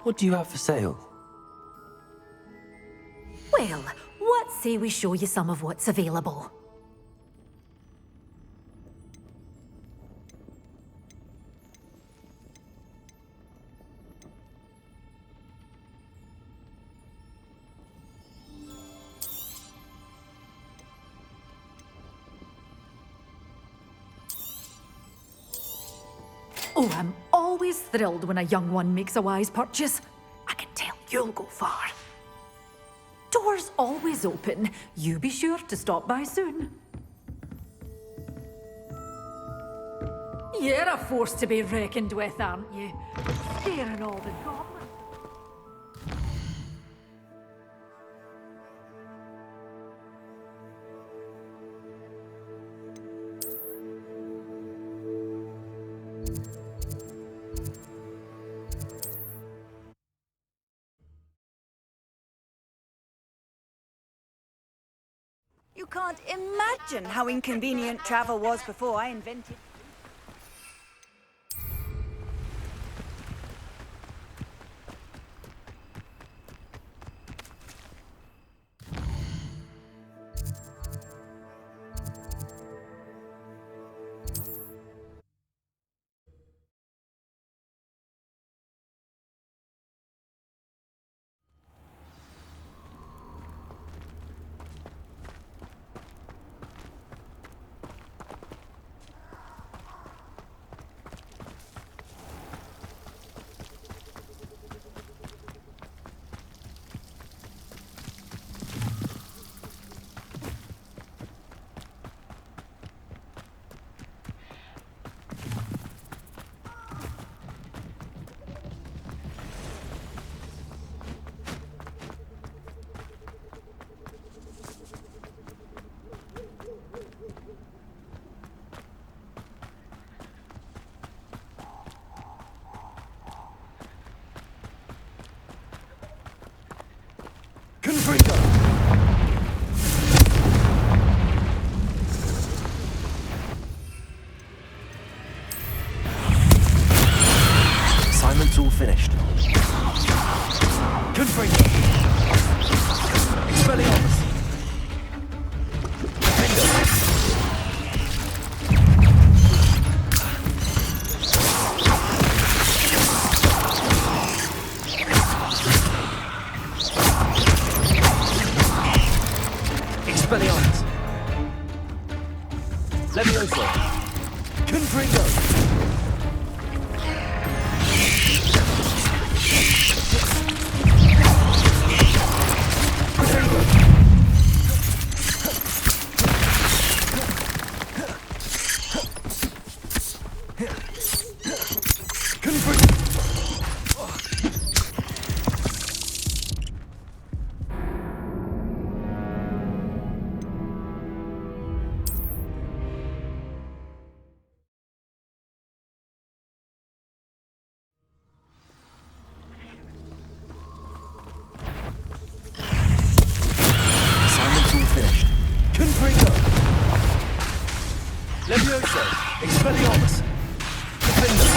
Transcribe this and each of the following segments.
What do you have for sale? Well, what say we show you some of what's available? Oh, I'm always thrilled when a young one makes a wise purchase. I can tell you'll go far. Doors always open. You be sure to stop by soon. You're a force to be reckoned with, aren't you? Scaring all the goblins. You can't imagine how inconvenient travel was before I invented... Assignment's all finished. Confringo. Expelliarmus. Expelliarmus. Levioso. Confringo. Levioso, Expelliarmus, Defender.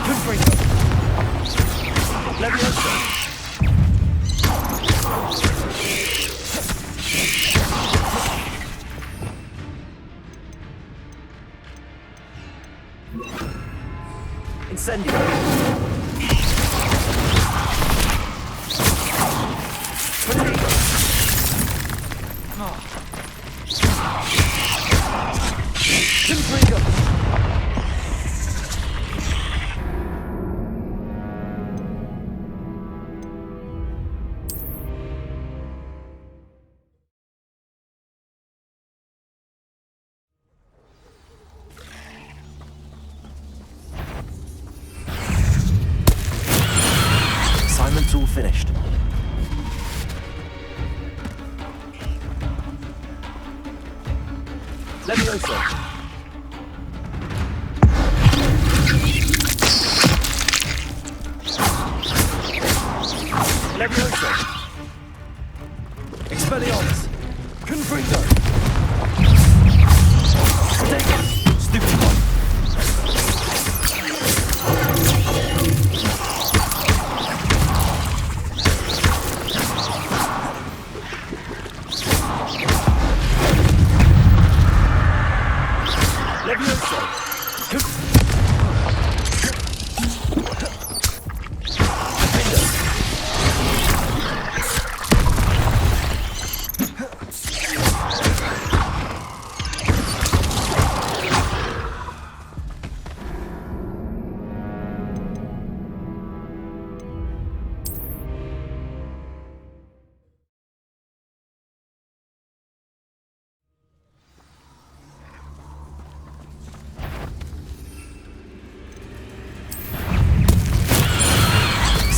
Confringo. Levioso. Incendio. Potato. Confringo. Assignment's all finished. Levioso. Levioso. Expelliarmus. Confringo. Stupid one. Levioso!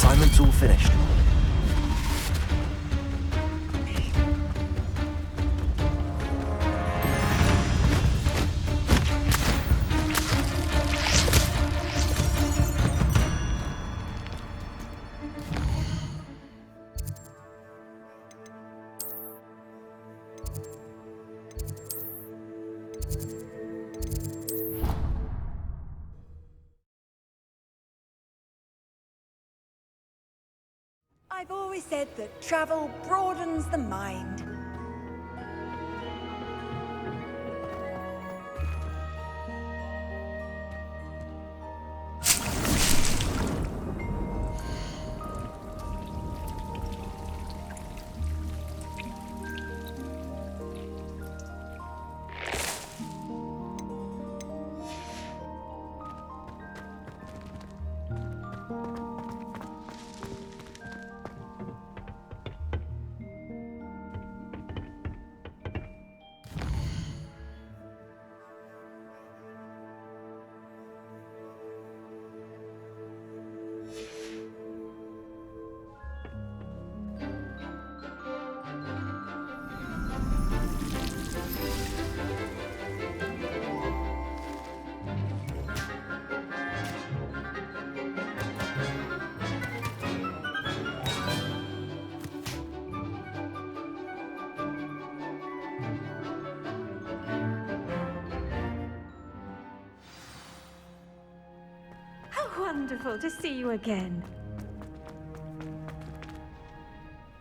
Assignment's all finished. I've always said that travel broadens the mind. Wonderful to see you again.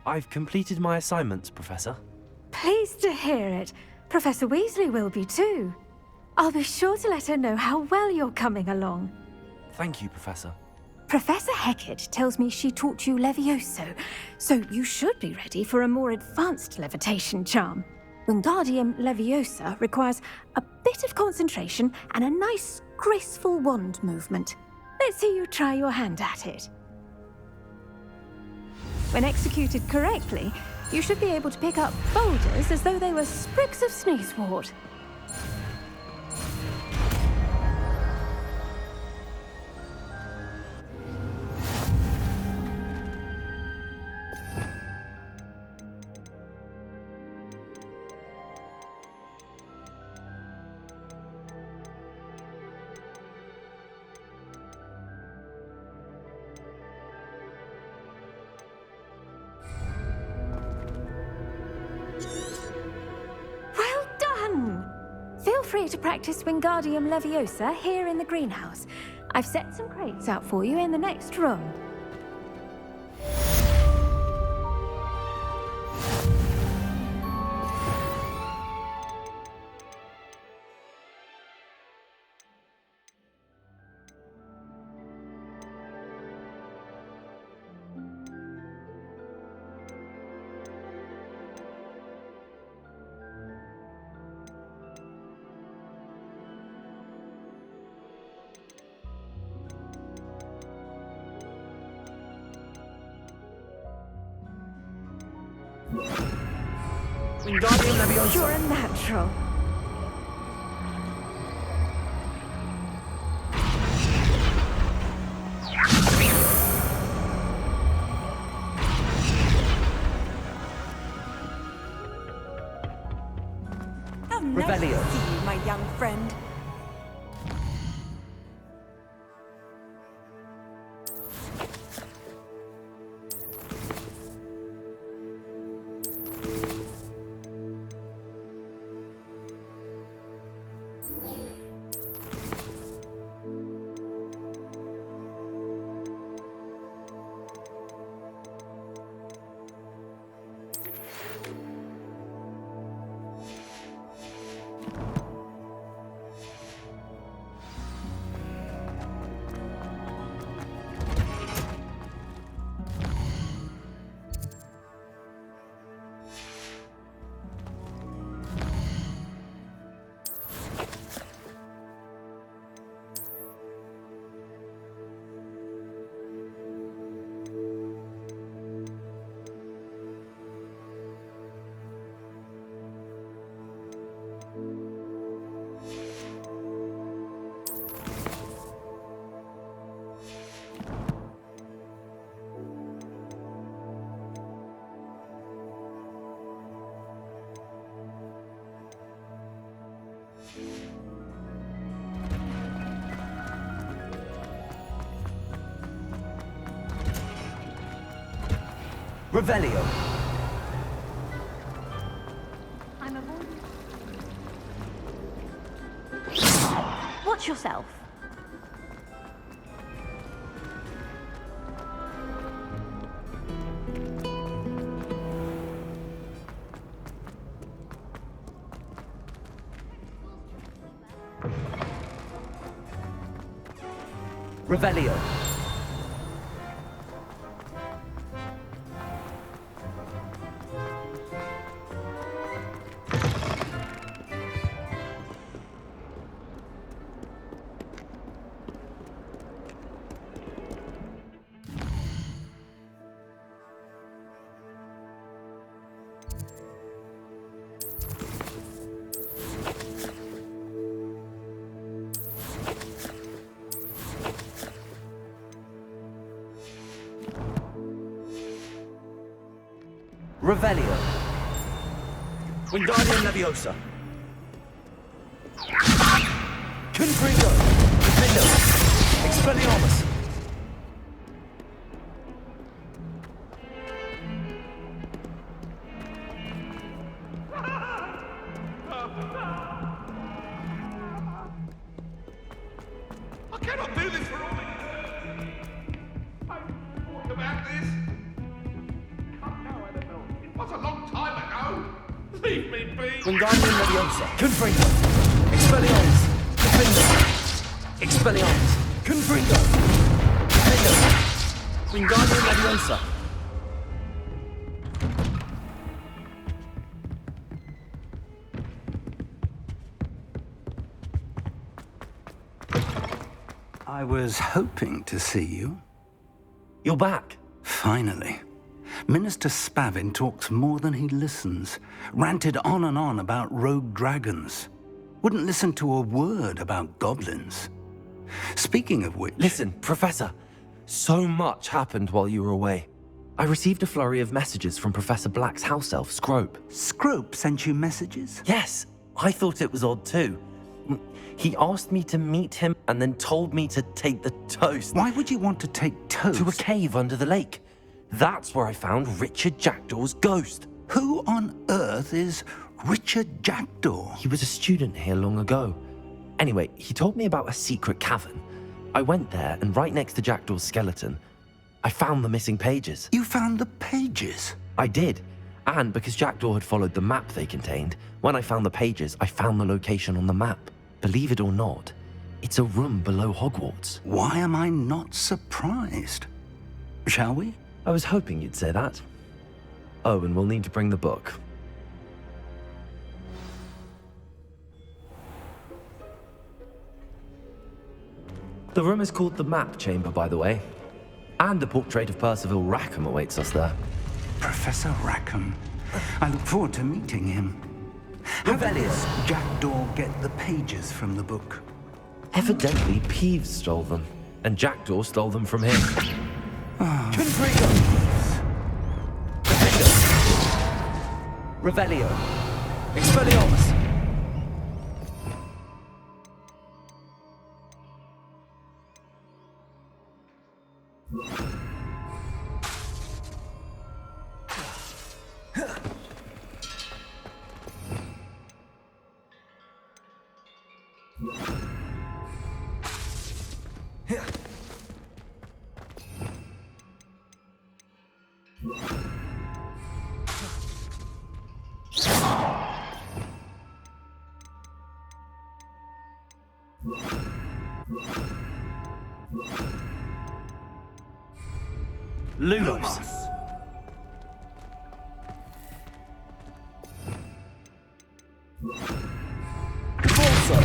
I've completed my assignments, Professor. Pleased to hear it. Professor Weasley will be too. I'll be sure to let her know how well you're coming along. Thank you, Professor. Professor Hecat tells me she taught you Levioso, so you should be ready for a more advanced levitation charm. Wingardium Leviosa requires a bit of concentration and a nice, graceful wand movement. Let's see you try your hand at it. When executed correctly, you should be able to pick up boulders as though they were sprigs of sneezewort. Feel free to practice Wingardium Leviosa here in the greenhouse. I've set some crates out for you in the next room. Wingardium Leviosa! You're a natural. How nice to Revelio. see you, my young friend. Revelio. I'm a boy. Watch yourself. Revelio. Revelio. Wingardium Leviosa. Confringo. Defendo. Expelliarmus. I cannot do this for all eternity. I've thought about this. Come now, Annabelle. It was a long time ago. Leave me be. Wingardium Leviosa. Confringo. Expelliarmus. Defendo. Expelliarmus. Confringo. Defendo. Wingardium Leviosa. I was hoping to see you. You're back. Finally. Minister Spavin talks more than he listens. Ranted on and on about rogue dragons. Wouldn't listen to a word about goblins. Speaking of which... Listen, Professor. So much happened while you were away. I received a flurry of messages from Professor Black's house elf, Scrope. Scrope sent you messages? Yes, I thought it was odd too. He asked me to meet him and then told me to take the toast. Why would you want to take toast? To a cave under the lake. That's where I found Richard Jackdaw's ghost. Who on earth is Richard Jackdaw? He was a student here long ago. Anyway, he told me about a secret cavern. I went there, and right next to Jackdaw's skeleton, I found the missing pages. You found the pages? I did. And because Jackdaw had followed the map they contained, when I found the pages, I found the location on the map. Believe it or not, it's a room below Hogwarts. Why am I not surprised? Shall we? I was hoping you'd say that. Oh, and we'll need to bring the book. The room is called the Map Chamber, by the way. And a portrait of Percival Rackham awaits us there. Professor Rackham. I look forward to meeting him. How does Jackdaw get the pages from the book? Evidently, Peeves stole them, and Jackdaw stole them from him. Confringo! Defendo! Revelio! Expelliarmus! Lumos. Corso.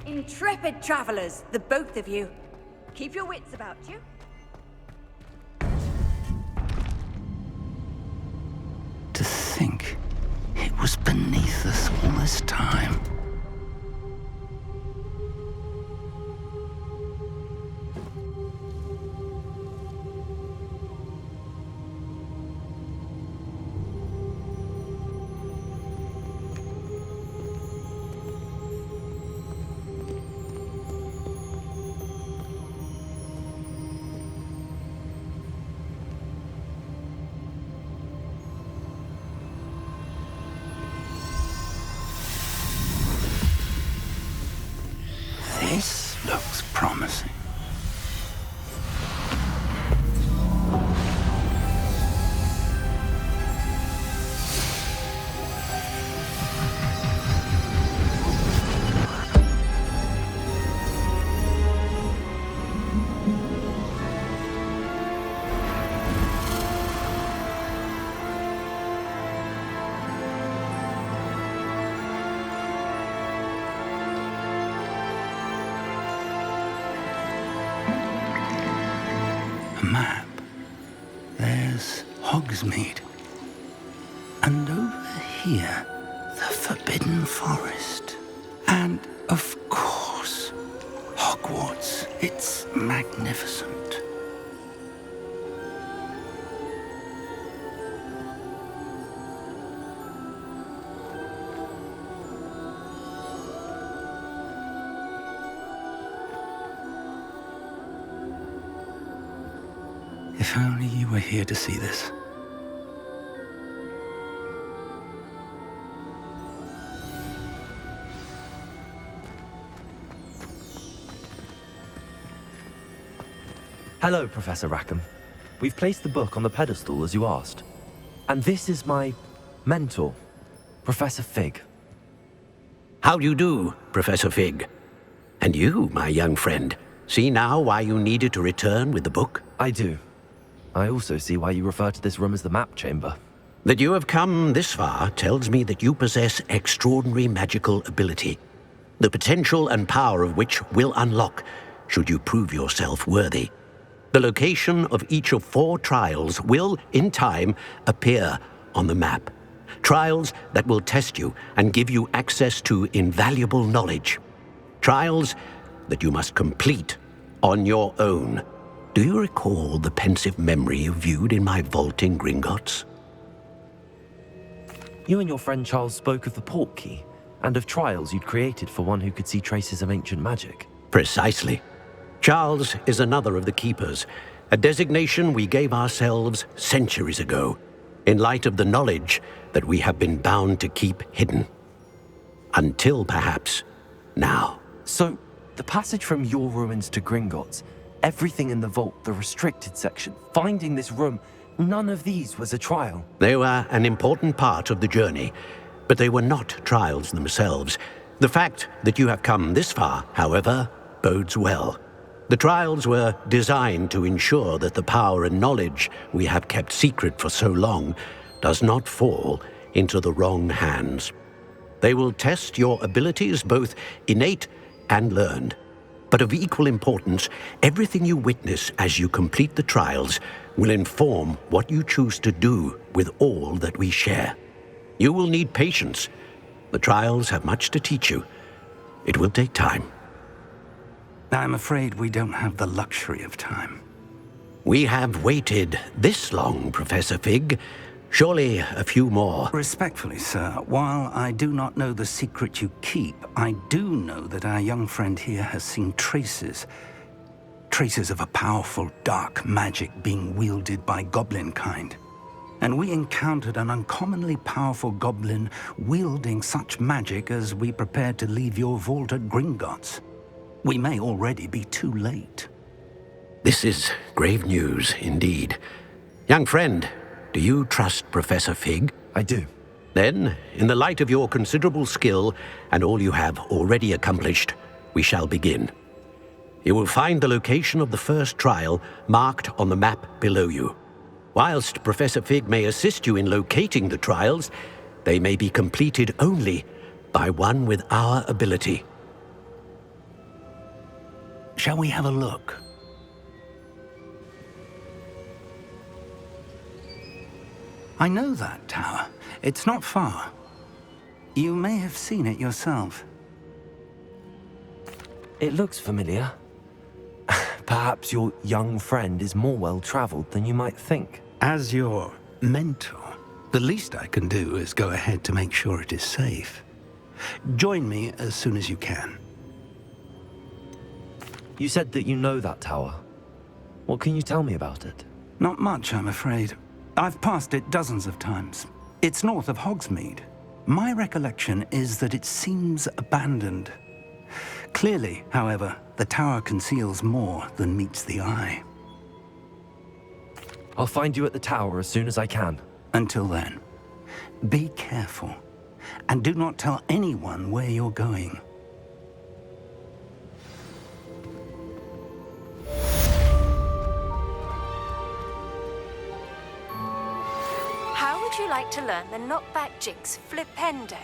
Intrepid travelers, the both of you. Keep your wits about you. To think it was beneath us all this time. Looks promising. Map. There's Hogsmeade. And over here, the Forbidden Forest. And, of course, Hogwarts. It's magnificent. If only you were here to see this. Hello, Professor Rackham. We've placed the book on the pedestal as you asked. And this is my mentor, Professor Fig. How do you do, Professor Fig? And you, my young friend, see now why you needed to return with the book? I do. I also see why you refer to this room as the map chamber. That you have come this far tells me that you possess extraordinary magical ability, the potential and power of which will unlock should you prove yourself worthy. The location of each of 4 trials will, in time, appear on the map. Trials that will test you and give you access to invaluable knowledge. Trials that you must complete on your own. Do you recall the pensive memory you viewed in my vault in Gringotts? You and your friend Charles spoke of the portkey and of trials you'd created for one who could see traces of ancient magic. Precisely. Charles is another of the Keepers, a designation we gave ourselves centuries ago, in light of the knowledge that we have been bound to keep hidden. Until, perhaps, now. So, the passage from your ruins to Gringotts, everything in the vault, the restricted section, finding this room, none of these was a trial. They were an important part of the journey, but they were not trials themselves. The fact that you have come this far, however, bodes well. The trials were designed to ensure that the power and knowledge we have kept secret for so long does not fall into the wrong hands. They will test your abilities, both innate and learned. But of equal importance, everything you witness as you complete the trials will inform what you choose to do with all that we share. You will need patience. The trials have much to teach you. It will take time. I'm afraid we don't have the luxury of time. We have waited this long, Professor Fig. Surely a few more. Respectfully, sir, while I do not know the secret you keep, I do know that our young friend here has seen traces of a powerful dark magic being wielded by goblin kind. And we encountered an uncommonly powerful goblin wielding such magic as we prepared to leave your vault at Gringotts. We may already be too late. This is grave news indeed. Young friend, do you trust Professor Fig? I do. Then, in the light of your considerable skill and all you have already accomplished, we shall begin. You will find the location of the first trial marked on the map below you. Whilst Professor Fig may assist you in locating the trials, they may be completed only by one with our ability. Shall we have a look? I know that tower. It's not far. You may have seen it yourself. It looks familiar. Perhaps your young friend is more well-traveled than you might think. As your mentor, the least I can do is go ahead to make sure it is safe. Join me as soon as you can. You said that you know that tower. What can you tell me about it? Not much, I'm afraid. I've passed it dozens of times. It's north of Hogsmeade. My recollection is that it seems abandoned. Clearly, however, the tower conceals more than meets the eye. I'll find you at the tower as soon as I can. Until then, be careful, and do not tell anyone where you're going. How would you like to learn the knockback jigs flipendo?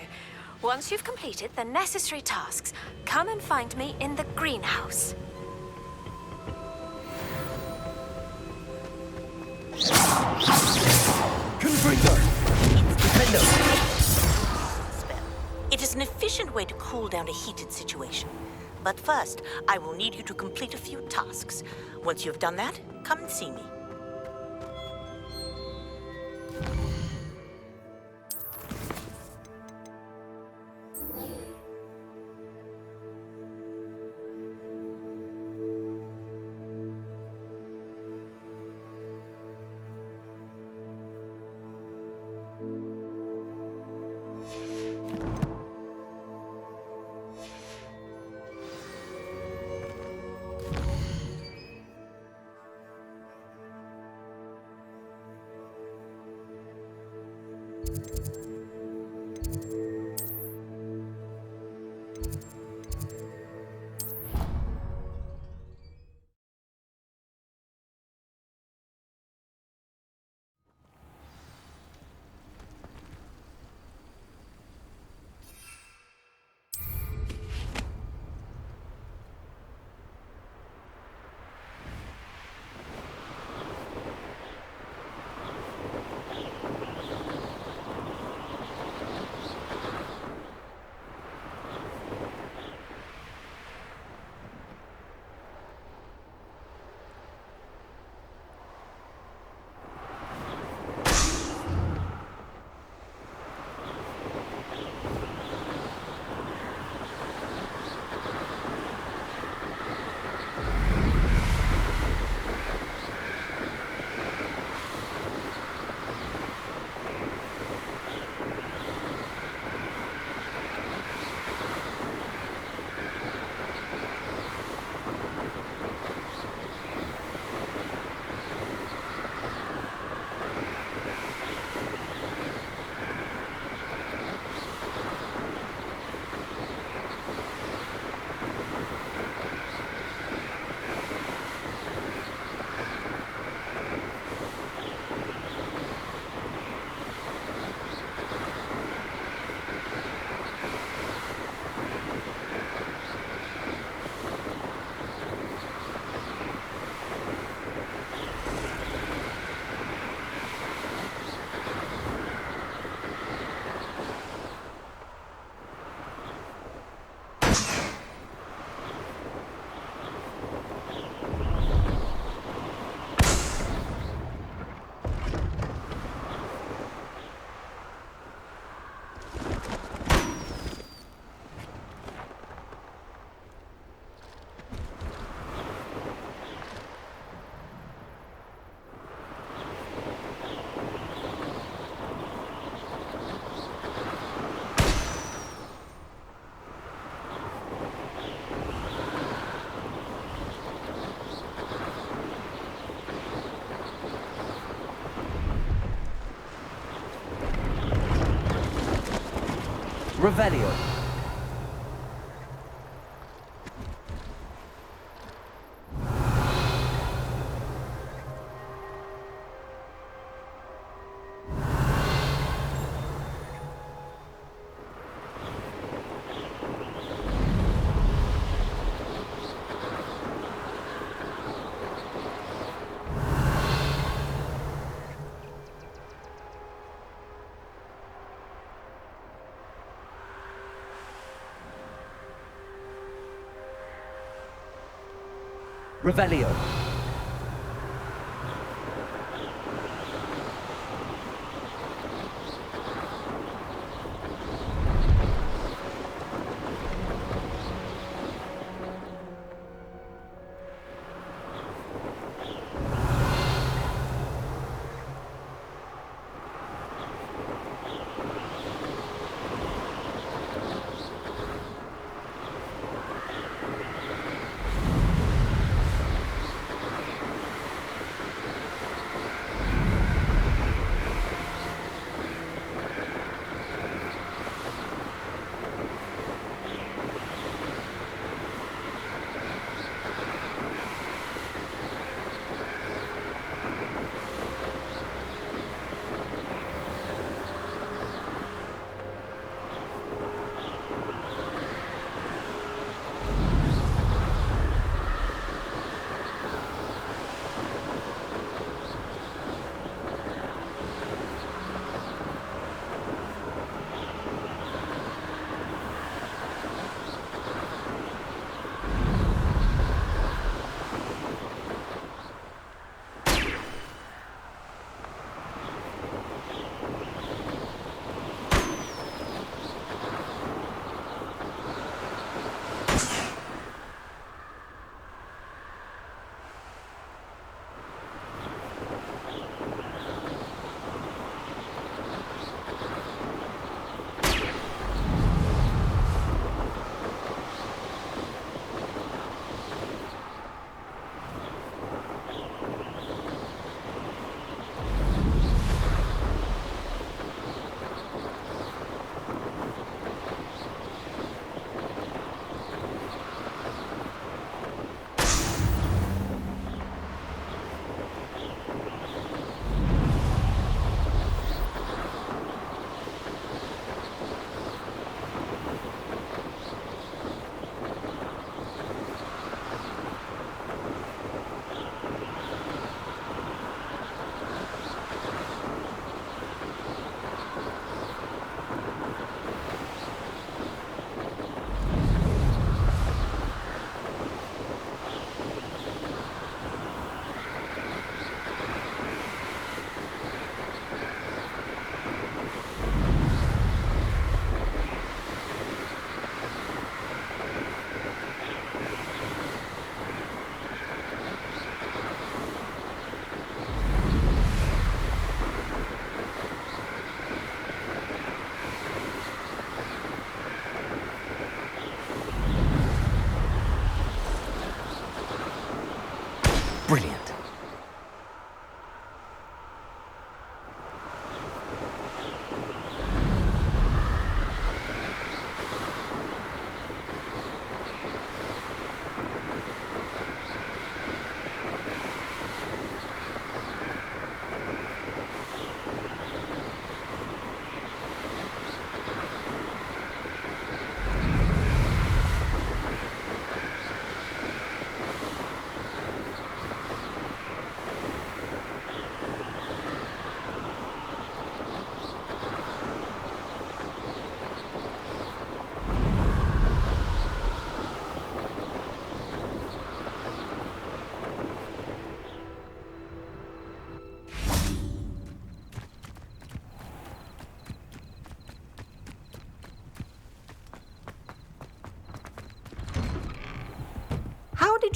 Once you've completed the necessary tasks, come and find me in the greenhouse. Confringo! Defendo! Spell. It is an efficient way to cool down a heated situation. But first, I will need you to complete a few tasks. Once you've done that, come and see me. Revelio. Revelio.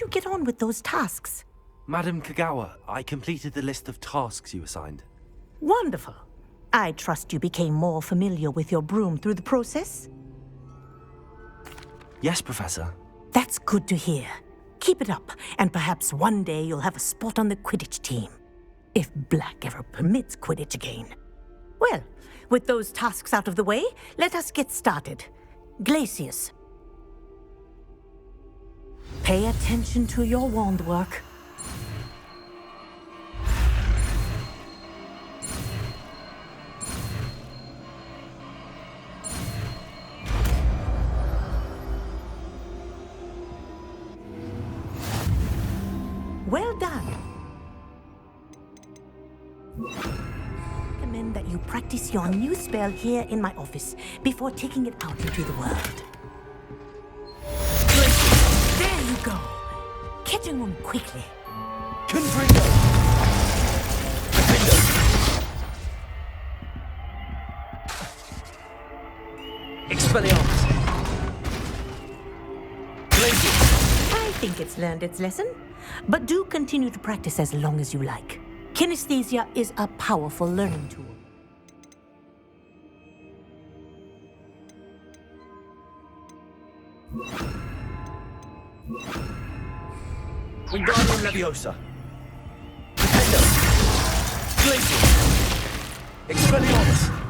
you get on with those tasks? Madam Kagawa, I completed the list of tasks you assigned. Wonderful. I trust you became more familiar with your broom through the process? Yes, Professor. That's good to hear. Keep it up, and perhaps one day you'll have a spot on the Quidditch team. If Black ever permits Quidditch again. Well, with those tasks out of the way, let us get started. Glacius. Pay attention to your wand work. Well done. I recommend that you practice your new spell here in my office before taking it out into the world. There you go. Catching them quickly. Confringo! Expelliarmus! I think it's learned its lesson, but do continue to practice as long as you like. Kinesthesia is a powerful learning tool. Wingardium Leviosa! Defendo! Glacius! Expelliarmus!